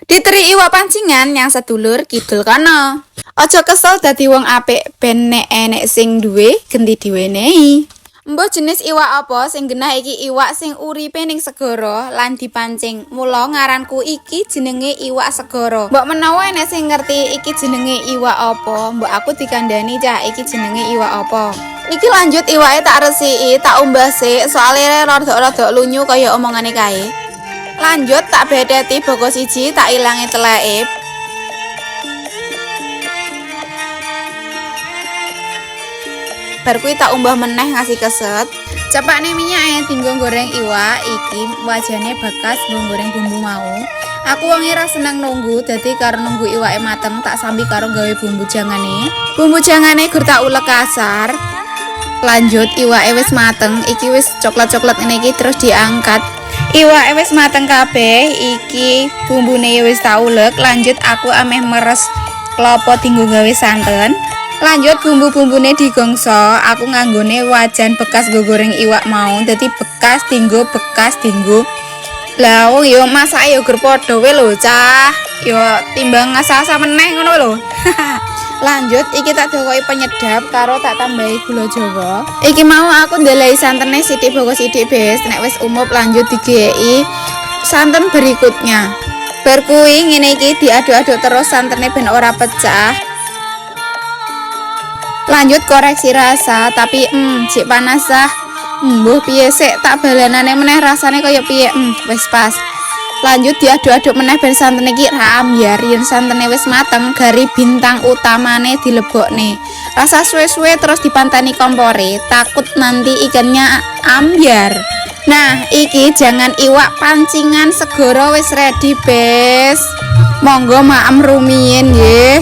Diteri iwak pancingan yang sedulur kidul kono. Aja kesel dadi wong apik ben nek enek sing duwe genti diwenehi. Mbah jenis iwak apa sing genah iki iwak sing uripe ning segara lan dipancing. Mula ngaranku iki jenenge iwak segara. Mbok menawa enek sing ngerti iki jenenge iwak apa, mbok aku dikandani cah iki jenenge iwak apa. Iki lanjut iwake tak resiki, tak umbah sik soalnya rada-rada lunyu kaya omongane kae. Lanjut tak bedeti boko siji tak ilangi teleke. Bar kuwi tak umbah meneh ngasih keset. Cepakne minyak tinggo goreng iwak iki wajane bekas goreng bumbu mau. Aku wonge ra seneng nunggu, dadi karo nunggu iwake mateng tak sambi karo gawe bumbu jangane. Bumbu jangane gur tak ulek kasar. Lanjut iwake wis mateng, iki wis coklat-coklat ngene iki terus diangkat. Iwake wis mateng kabeh, iki bumbune wis tak ulek. Lanjut aku ameh meres klopo dinggo gawe santen. Lanjut bumbu-bumbune digongso, aku nganggone wajan bekas goreng iwak mau. Dadi bekas dinggo. Lah wong yo masake yo gur padha wae lho, cah. Yo timbang ngasah-asah meneh ngono lho. Lanjut iki tak dokoki penyedap karo tak tambahi gula Jawa. Iki mau aku ndelehi santene sithik boko sithik bes, nek wis umup lanjut digeki santen berikutnya. Bar kuwi ngene iki diaduk-aduk terus santene ben ora pecah. Lanjut koreksi rasa, tapi cek panas ah. Mbuh piye sik tak balanane meneh rasane kaya piye. Wis pas. Lanjut diaduk-aduk meneh ben santene iki ra ambyar. Yen santene wis mateng, gari bintang utamane dilebokne. Rasa suwe-suwe terus dipantani kompore, takut nanti ikannya ambyar. Nah, iki jangan iwak pancingan segara wis ready, bes. Monggo maem rumiyin nggih.